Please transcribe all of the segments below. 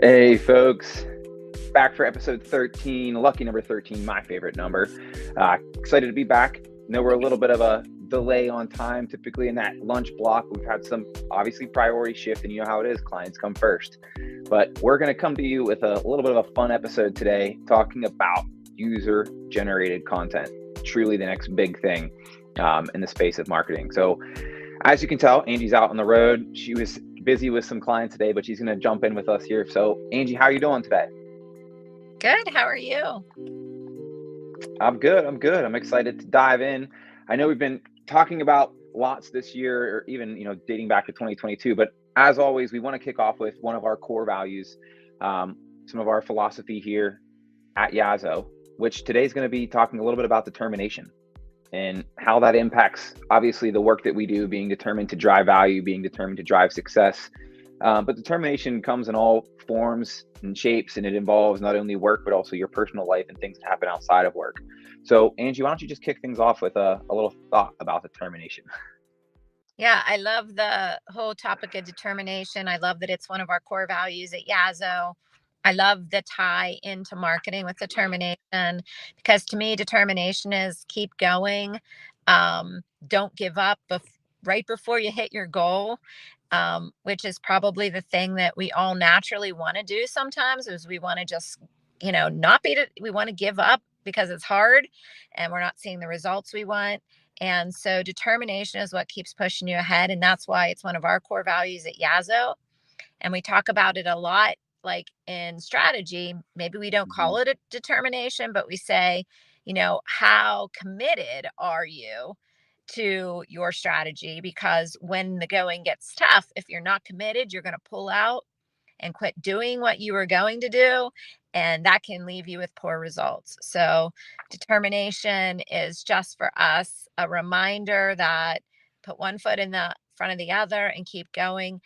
Hey, folks, back for episode 13, lucky number 13, my favorite number. Excited to be back. Know we're a little bit of a delay on time. Typically, in that lunch block, we've had some obviously priority shift, and you know how it is, clients come first. But we're going to come to you with a little bit of a fun episode today, talking about user generated content. Truly the next big thing in the space of marketing. So, as you can tell, Angie's out on the road. She was busy with some clients today, but she's going to jump in with us here. So, Angie, how are you doing today? Good. How are you? I'm good. I'm excited to dive in. I know we've been talking about lots this year, or even dating back to 2022. But as always, we want to kick off with one of our core values, some of our philosophy here at Yazo, which today is going to be talking a little bit about determination and how that impacts, obviously, the work that we do, being determined to drive value, being determined to drive success. But determination comes in all forms and shapes, and it involves not only work, but also your personal life and things that happen outside of work. So, Angie, why don't you just kick things off with a little thought about determination? Yeah, I love the whole topic of determination. I love that it's one of our core values at Yazo. I love the tie into marketing with determination because to me, determination is keep going. Don't give up right before you hit your goal, which is probably the thing that we all naturally want to do sometimes is we want to just, not be, we want to give up because it's hard and we're not seeing the results we want. And so determination is what keeps pushing you ahead. And that's why it's one of our core values at Yazo. And we talk about it a lot, like in strategy. Maybe we don't call Mhm. it a determination, but we say, how committed are you to your strategy? Because when the going gets tough, if you're not committed, you're going to pull out and quit doing what you were going to do. And that can leave you with poor results. So, determination is just for us a reminder that put one foot in the front of the other and keep going.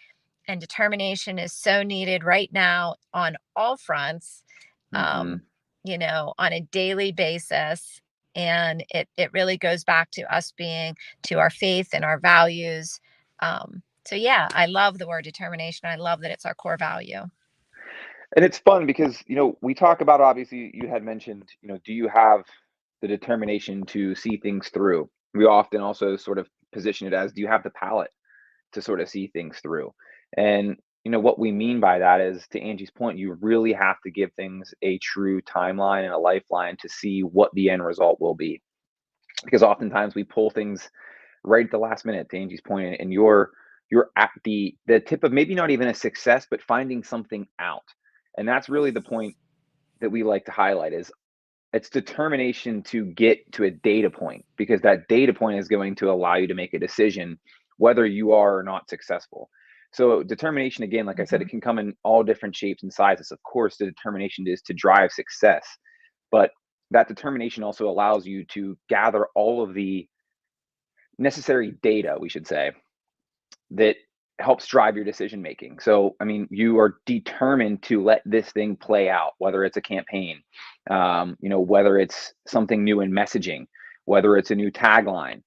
And determination is so needed right now on all fronts, um, Mhm. on a daily basis. And it really goes back to us being to our faith and our values. So yeah, I love the word determination. I love that it's our core value. And it's fun because, we talk about, obviously, you had mentioned, do you have the determination to see things through? We often also sort of position it as, do you have the palate to sort of see things through? And what we mean by that is, to Angie's point, you really have to give things a true timeline and a lifeline to see what the end result will be. Because oftentimes we pull things right at the last minute, to Angie's point, and you're at the tip of maybe not even a success, but finding something out. And that's really the point that we like to highlight, is it's determination to get to a data point, because that data point is going to allow you to make a decision whether you are or not successful. So determination, again, like I said, Mhm. it can come in all different shapes and sizes. Of course, the determination is to drive success, but that determination also allows you to gather all of the necessary data, we should say, that helps drive your decision making. So, I mean, you are determined to let this thing play out, whether it's a campaign, whether it's something new in messaging, whether it's a new tagline.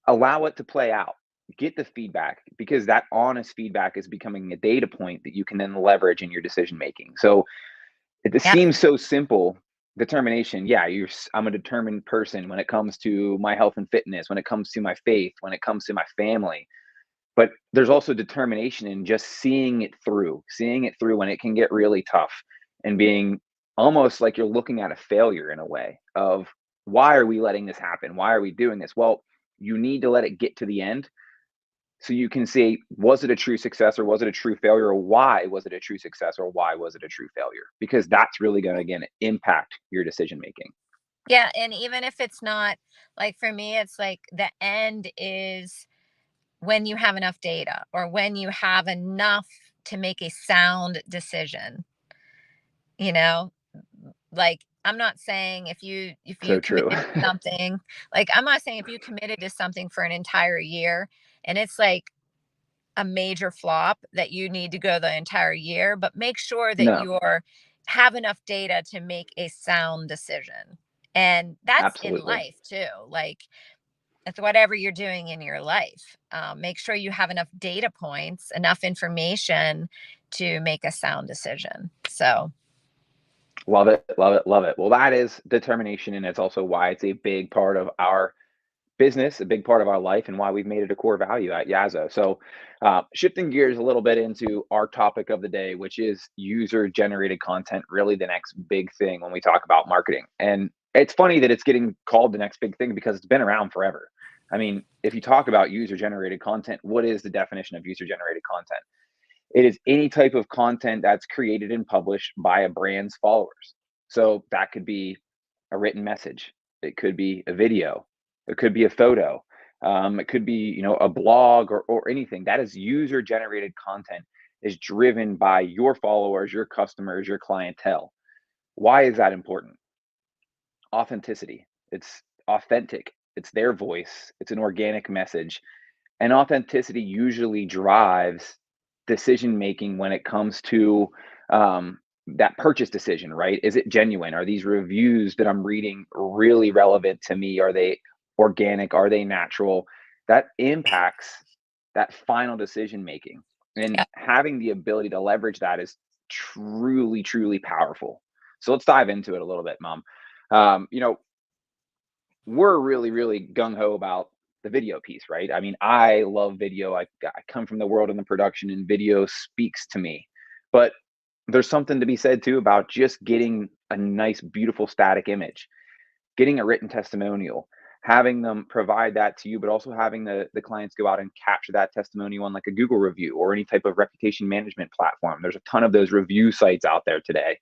Allow it to play out. Get the feedback, because that honest feedback is becoming a data point that you can then leverage in your decision making. So it Yep. seems so simple. Determination, yeah, I'm a determined person when it comes to my health and fitness, when it comes to my faith, when it comes to my family. But there's also determination in just seeing it through when it can get really tough, and being almost like you're looking at a failure in a way of, why are we letting this happen? Why are we doing this? Well, you need to let it get to the end so you can see, was it a true success, or was it a true failure, or why was it a true success, or why was it a true failure? Because that's really going to, again, impact your decision making. Yeah. And even if it's not like for me, it's like the end is when you have enough data or when you have enough to make a sound decision, you know, like I'm not saying if you So true. committed to something, like I'm not saying if you committed to something for an entire year and it's like a major flop that you need to go the entire year, but make sure that No, you're have enough data to make a sound decision. And that's in absolutely. life too. Like It's whatever you're doing in your life. Make sure you have enough data points, enough information to make a sound decision. So, Love it, love it, love it. Well, that is determination, and it's also why it's a big part of our business, a big part of our life, and why we've made it a core value at Yazo. So, shifting gears a little bit into our topic of the day, which is user generated content, really the next big thing when we talk about marketing. And it's funny that it's getting called the next big thing because it's been around forever. I mean, if you talk about user generated content, what is the definition of user generated content? It is any type of content that's created and published by a brand's followers. So that could be a written message, it could be a video, it could be a photo, it could be a blog or anything that is user generated content is driven by your followers, your customers, your clientele. Why is that important? Authenticity. It's authentic. It's their voice. It's an organic message, and authenticity usually drives decision making when it comes to that purchase decision, right? Is it genuine? Are these reviews that I'm reading really relevant to me? Are they organic? Are they natural? That impacts that final decision making. And yeah. having the ability to leverage that is truly, truly powerful. So let's dive into it a little bit, Mom. Um, you know, we're really, really gung ho about the video piece, right? I mean, I love video. I come from the world in the production, and video speaks to me. But there's something to be said too about just getting a nice, beautiful static image, getting a written testimonial, having them provide that to you, but also having the clients go out and capture that testimonial on like a Google review or any type of reputation management platform. There's a ton of those review sites out there today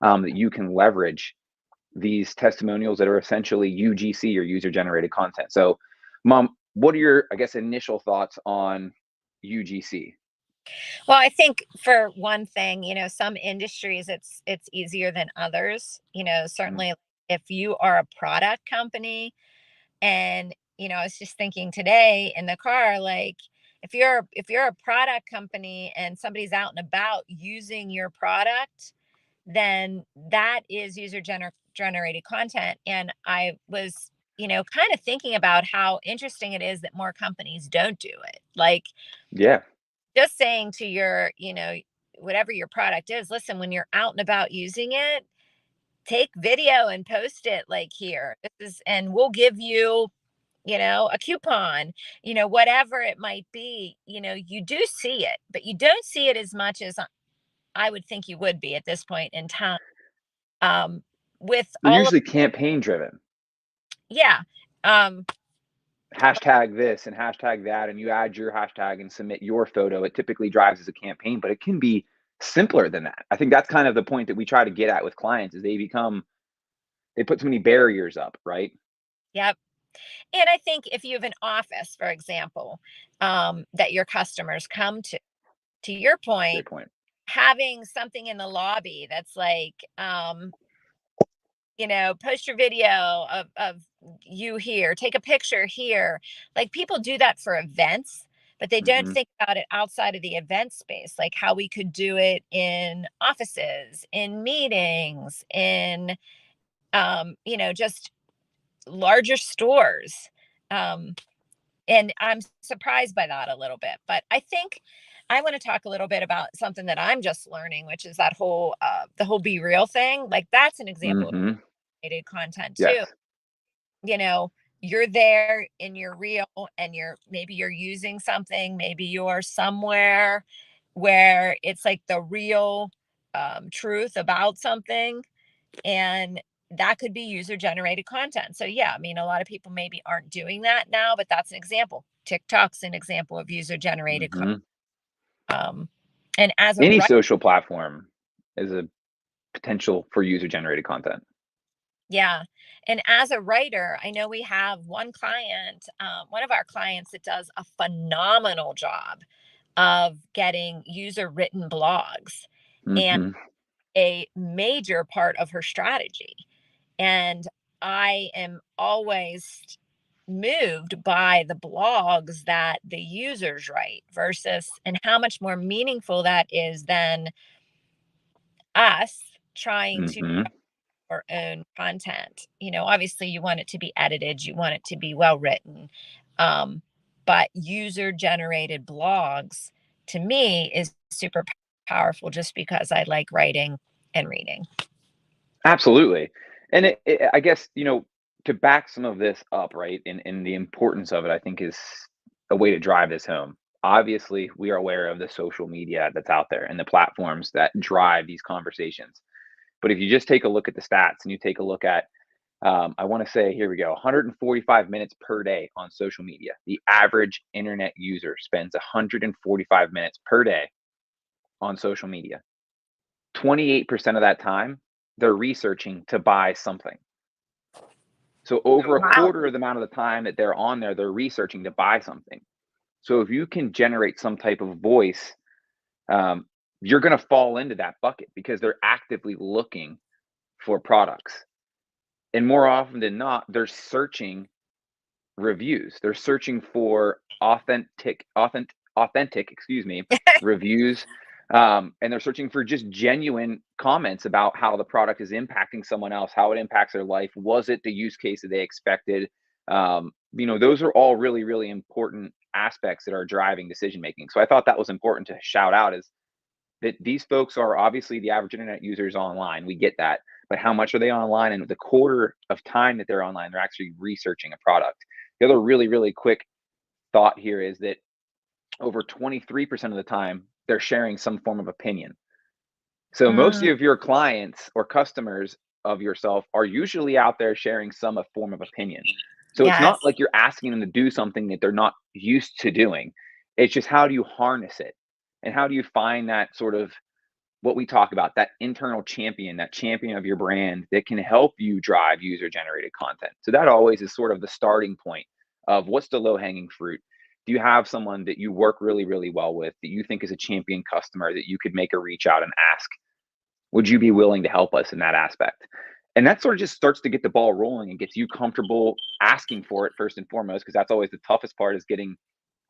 that you can leverage these testimonials that are essentially UGC or user generated content. So, Mom, what are your, I guess, initial thoughts on UGC? Well, I think for one thing, some industries it's easier than others. Mm, Certainly if you are a product company, and I was just thinking today in the car, like if you're a product company and somebody's out and about using your product, then that is generated content. And I was, kind of thinking about how interesting it is that more companies don't do it. Like yeah, just saying to your, whatever your product is, listen, when you're out and about using it, take video and post it like here. This is, and we'll give you, a coupon, whatever it might be. You do see it, but you don't see it as much as I would think you would be at this point in time. Um, with they're all of, usually campaign driven. yeah. Um, Hashtag this and hashtag that, and you add your hashtag and submit your photo. It typically drives as a campaign, but it can be simpler than that. I think that's kind of the point that we try to get at with clients is they put too many barriers up, right? yep. And I think if you have an office, for example, that your customers come to your point, Great point. having something in the lobby that's like, post your video of you here, take a picture here. Like people do that for events, but they don't Hmm. think about it outside of the event space, like how we could do it in offices, in meetings, in, just larger stores. Um, and I'm surprised by that a little bit. But I think I want to talk a little bit about something that I'm just learning, which is that whole the whole Be Real thing. Like that's an example of Hmm. created content too. Yes. You know, you're there and you're real, and you're using something, maybe you're somewhere where it's like the real truth about something, and that could be user generated content. So yeah, I mean, a lot of people maybe aren't doing that now, but that's an example. TikTok's an example of user generated content. Hmm. Um, and as a Any writer, social platform is a potential for user generated content. yeah, and as a writer, I know we have one of our clients that does a phenomenal job of getting user written blogs, and Hmm. a major part of her strategy. And I am always moved by the blogs that the users write versus, and how much more meaningful that is than us trying to Hmm. your own content. Obviously you want it to be edited, you want it to be well written. Um, but user generated blogs to me is super powerful just because I like writing and reading. Absolutely. And I guess, to back some of this up, right, and the importance of it, I think is a way to drive this home. Obviously, we are aware of the social media that's out there and the platforms that drive these conversations. But if you just take a look at the stats and you take a look at, I want to say, here we go, 145 minutes per day on social media. The average internet user spends 145 minutes per day on social media. 28% of that time, they're researching to buy something. So over a Wow. quarter of the amount of the time that they're on there, they're researching to buy something. So if you can generate some type of voice, um, you're going to fall into that bucket because they're actively looking for products. And more often than not, they're searching reviews. They're searching for authentic, excuse me, reviews. And they're searching for just genuine comments about how the product is impacting someone else, how it impacts their life. Was it the use case that they expected? Those are all really, really important aspects that are driving decision making. So I thought that was important to shout out, is that these folks are obviously the average internet users online. We get that. But how much are they online? And the quarter of time that they're online, they're actually researching a product. The other really, really quick thought here is that over 23% of the time, they're sharing some form of opinion. So most Mm, of your clients or customers of yourself are usually out there sharing some form of opinion. So it's yes. not like you're asking them to do something that they're not used to doing. It's just, how do you harness it? And how do you find that sort of, what we talk about, that internal champion, that champion of your brand that can help you drive user generated content? So that always is sort of the starting point of what's the low hanging fruit. Do you have someone that you work really, really well with that you think is a champion customer that you could make a reach out and ask, would you be willing to help us in that aspect? And that sort of just starts to get the ball rolling and gets you comfortable asking for it first and foremost, because that's always the toughest part, is getting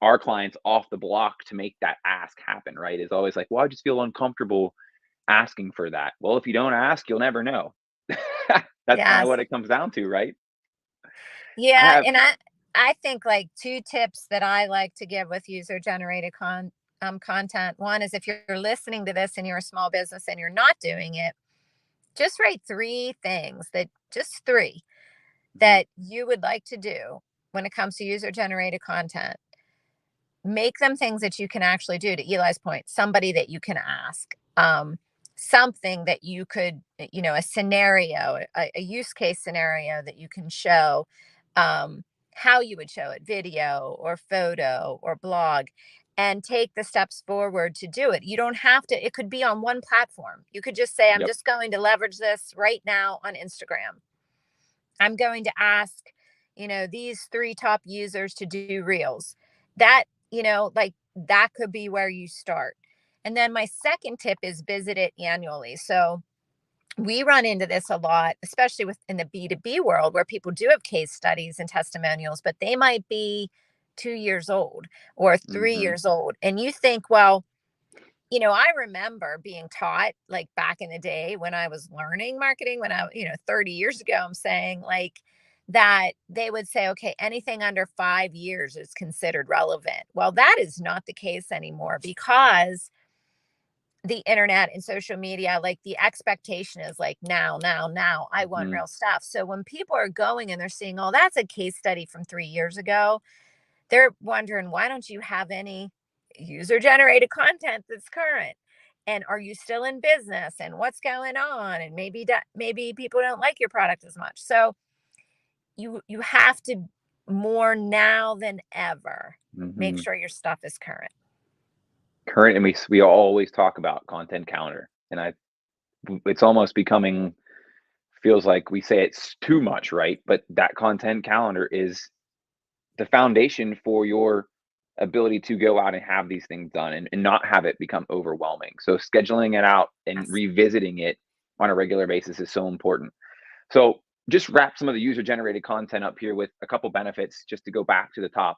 our clients off the block to make that ask happen, right? Is always like, well, I just feel uncomfortable asking for that. Well, if you don't ask, you'll never know. That's kind of Yes. what it comes down to, right? I Yeah, have. and I think like two tips that I like to give with user generated content. One is, if you're listening to this and you're a small business and you're not doing it, just write just three Mhm. that you would like to do when it comes to user generated content. Make them things that you can actually do, to Eli's point, somebody that you can ask, something that you could, a scenario, a use case scenario that you can show, how you would show it, video or photo or blog, and take the steps forward to do it. You don't have to, it could be on one platform. You could just say, I'm Yep. just going to leverage this right now on Instagram. I'm going to ask, these three top users to do reels. That, like that could be where you start. And then my second tip is visit it annually. So we run into this a lot, especially in the B2B world, where people do have case studies and testimonials, but they might be 2 years old or three Hmm. years old. And you think, well, I remember being taught, like back in the day when I was learning marketing, 30 years ago, I'm saying, like, that they would say, okay, anything under 5 years is considered relevant. Well, that is not the case anymore, because the internet and social media, like, the expectation is like now, now, now. I want Hmm. real stuff. So when people are going and they're seeing, oh, that's a case study from 3 years ago, they're wondering, why don't you have any user generated content that's current? And are you still in business? And what's going on? And maybe people don't like your product as much. So you have to, more now than ever, make Hmm. sure your stuff is current. Current, and we always talk about content calendar, and it's almost becoming, feels like we say it's too much, right? But that content calendar is the foundation for your ability to go out and have these things done, and not have it become overwhelming. So scheduling it out and Yes. revisiting it on a regular basis is so important. So just wrap some of the user generated content up here with a couple benefits, just to go back to the top.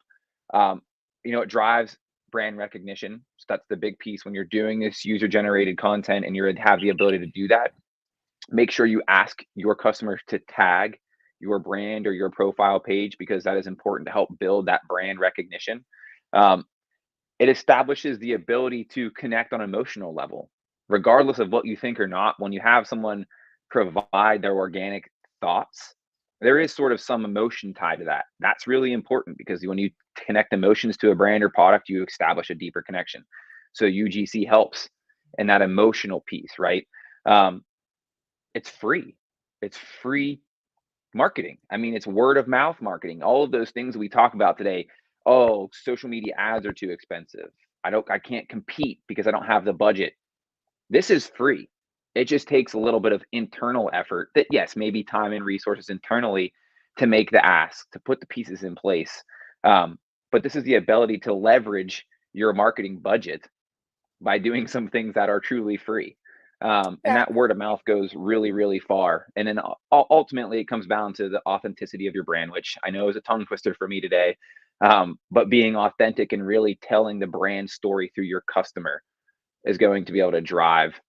Um, it drives brand recognition. So that's the big piece when you're doing this user generated content and you have the ability to do that. Make sure you ask your customers to tag your brand or your profile page because that is important to help build that brand recognition. Um, it establishes the ability to connect on an emotional level, regardless of what you think or not. When you have someone provide their organic thoughts, there is sort of some emotion tied to that. That's really important because when you connect emotions to a brand or product, you establish a deeper connection. So UGC helps in that emotional piece, right? Um, it's free. It's free marketing. I mean, it's word of mouth marketing. All of those things we talk about today. Oh, social media ads are too expensive. I can't compete because I don't have the budget. This is free. It just takes a little bit of internal effort that, yes, maybe time and resources internally to make the ask, to put the pieces in place. Um, but this is the ability to leverage your marketing budget by doing some things that are truly free. And Yeah. that word of mouth goes really, really far. And then ultimately, it comes down to the authenticity of your brand, which I know is a tongue twister for me today. But being authentic and really telling the brand story through your customer is going to be able to drive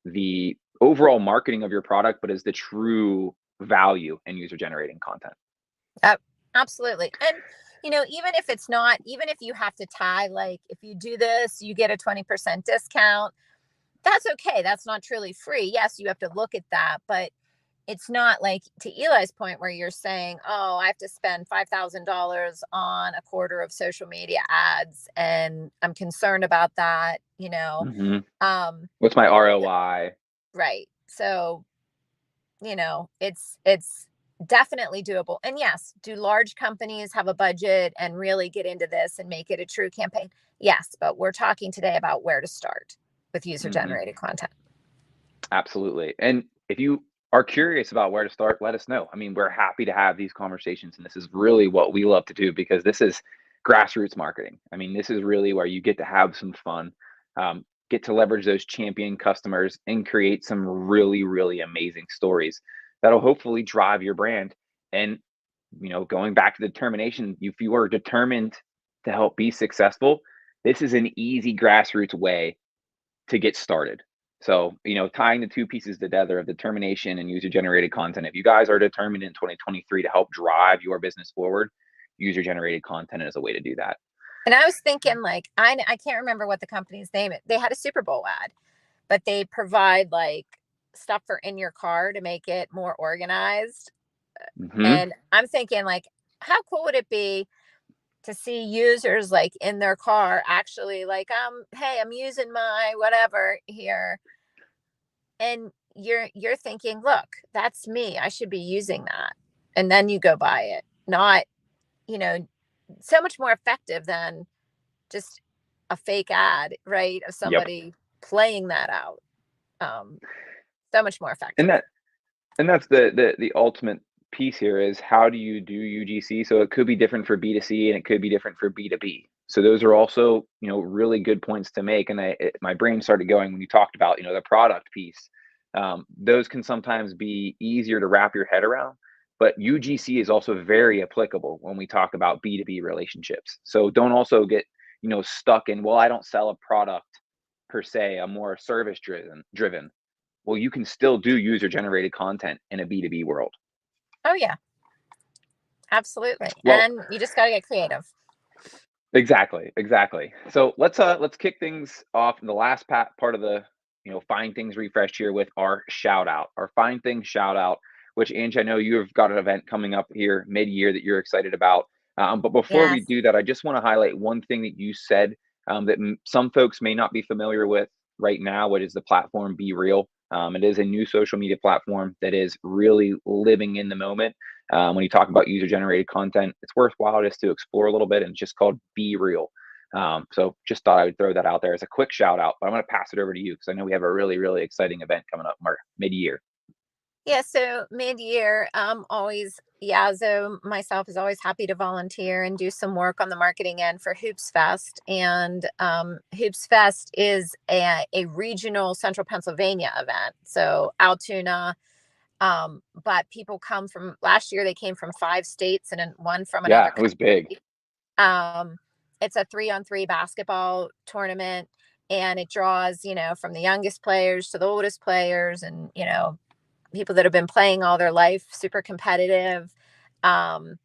the overall marketing of your product, but is the true value in user generating content. Yep, absolutely. And even if it's not, even if you have to tie, like if you do this, you get a 20% discount. That's okay. That's not truly free. Yes, you have to look at that, but it's not like to Eli's point where you're saying, "Oh, I have to spend $5,000 on a quarter of social media ads and I'm concerned about that." Hmm. Um What's my ROI? right. So, it's definitely doable. And yes, do large companies have a budget and really get into this and make it a true campaign? Yes, but we're talking today about where to start with user Hmm. generated content. Absolutely. And if you are curious about where to start, let us know. I mean, we're happy to have these conversations. And this is really what we love to do because this is grassroots marketing. I mean, this is really where you get to have some fun, get to leverage those champion customers and create some really, really amazing stories that'll hopefully drive your brand. And, going back to determination, if you are determined to help be successful, this is an easy grassroots way to get started. So, tying the two pieces together of determination and user generated content. If you guys are determined in 2023 to help drive your business forward, user generated content is a way to do that. And I was thinking, like, I can't remember what the company's name is. They had a Super Bowl ad, but they provide like stuff for in your car to make it more organized. Hmm. And I'm thinking, like, how cool would it be to see users like in their car actually like, hey, I'm using my whatever here. And you're thinking, look, that's me. I should be using that. And then you go buy it. Not, you know, so much more effective than just a fake ad, right? Of Yep. somebody playing that out. Um, so much more And effective. that's the ultimate piece here is how do you do UGC? So it could be different for B2C and it could be different for B2B. So those are also, really good points to make. And my brain started going when you talked about, the product piece. Those can sometimes be easier to wrap your head around, but UGC is also very applicable when we talk about B2B relationships. So don't also get, stuck in, well, I don't sell a product per se. I'm more service driven. Well, you can still do user generated content in a B2B world. Oh yeah, absolutely. Well, And you just got to get creative. exactly, exactly. So let's kick things off in the last part of the find things refreshed here with our shout out, our find things shout out. Which Angie, I know you've got an event coming up here mid year that you're excited about. But before we Yes. do that, I just want to highlight one thing that you said that some folks may not be familiar with right now, which is the platform Be Real. It is a new social media platform that is really living in the moment. When you talk about user generated content, it's worthwhile just to explore a little bit, and it's just called Be Real. So just thought I would throw that out there as a quick shout out, but I'm going to pass it over to you because I know we have a really, really exciting event coming up mid year. Yeah, so mid-year, always Yazo myself is always happy to volunteer and do some work on the marketing end for Hoops Fest. And Hoops Fest is a regional central Pennsylvania event. So Altoona, but people come from last year, they came from 5 states and then one from Yeah, another it was big. country. Um, it's a 3-on-3 basketball tournament. and it draws, from the youngest players to the oldest players, and people that have been playing all their life, super competitive. Um,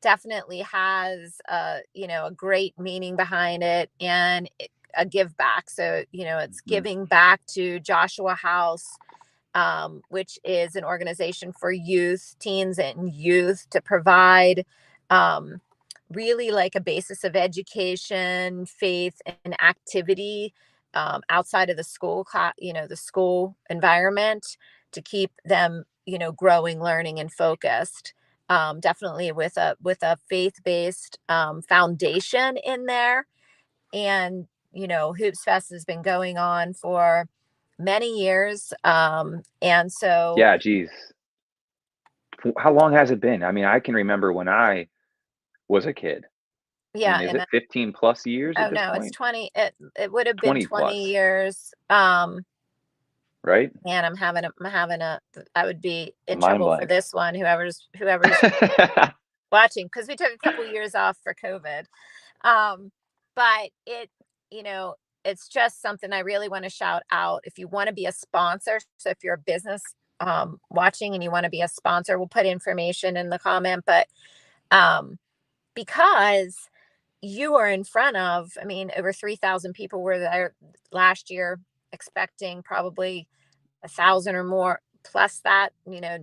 Definitely has a great meaning behind it, and a give back. So it's Mhm. giving back to Joshua House, which is an organization for youth, teens, and youth to provide um, really like a basis of education, faith, and activity outside of the school, the school environment, to keep them, growing, learning, and focused. Definitely with a faith based foundation in there. And Hoops Fest has been going on for many years, and so Yeah, geez. How long has it been? I mean, I can remember when I was a kid. yeah. And is And it 15 plus years at oh this no, it's point? 20. It would have been 20 20 plus, years. right? And I'm having a I would be A in mind trouble for blank. this one, whoever's watching, because we took a couple years off for COVID. Um, but you know, it's just something I really want to shout out. If you want to be a sponsor, so if you're a business watching and you want to be a sponsor, we'll put information in the comment. But um, because you are in front of, I mean, over 3,000 people were there last year, expecting probably 1,000 or more plus that,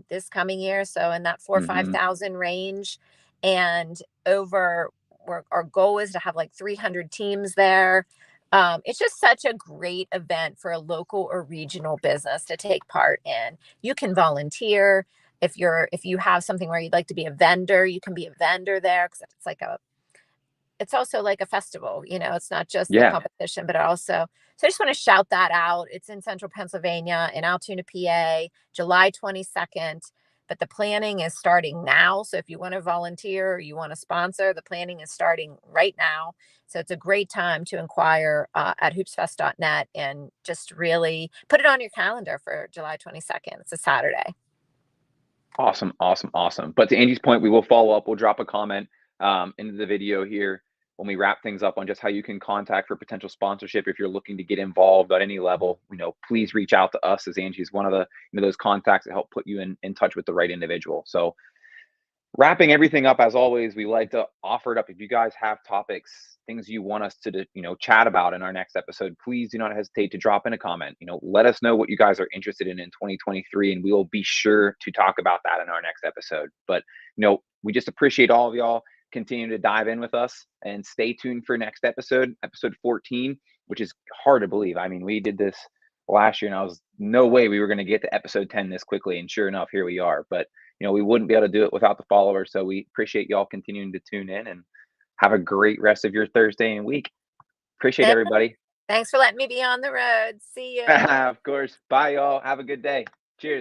this coming year. So in that 4 or Mhm. 5,000 range, and over, our goal is to have like 300 teams there. It's just such a great event for a local or regional business to take part in. You can volunteer. If you have something where you'd like to be a vendor, you can be a vendor there, because it's also like a festival, it's not just the Yeah. competition, but also, so I just want to shout that out. It's in central Pennsylvania, in Altoona, PA, July 22nd. But the planning is starting now. So if you want to volunteer or you want to sponsor, the planning is starting right now. So it's a great time to inquire at hoopsfest.net, and just really put it on your calendar for July 22nd. It's a Saturday. Awesome, awesome, awesome. But to Angie's point, we will follow up. We'll drop a comment into the video here when we wrap things up on just how you can contact for potential sponsorship if you're looking to get involved at any level. Please reach out to us, as Angie is one of the those contacts that help put you in touch with the right individual. So wrapping everything up, as always, we like to offer it up. If you guys have topics, things you want us to chat about in our next episode, please do not hesitate to drop in a comment. Let us know what you guys are interested in 2023, and we will be sure to talk about that in our next episode. But we just appreciate all of y'all continuing to dive in with us, and stay tuned for next episode 14, which is hard to believe. I mean, we did this last year, and I was no way we were going to get to episode 10 this quickly, and sure enough, here we are. But we wouldn't be able to do it without the followers. So we appreciate y'all continuing to tune in, and have a great rest of your Thursday and week. Appreciate Yeah, everybody. thanks for letting me be on the road. See you. Of course. Bye, y'all. Have a good day.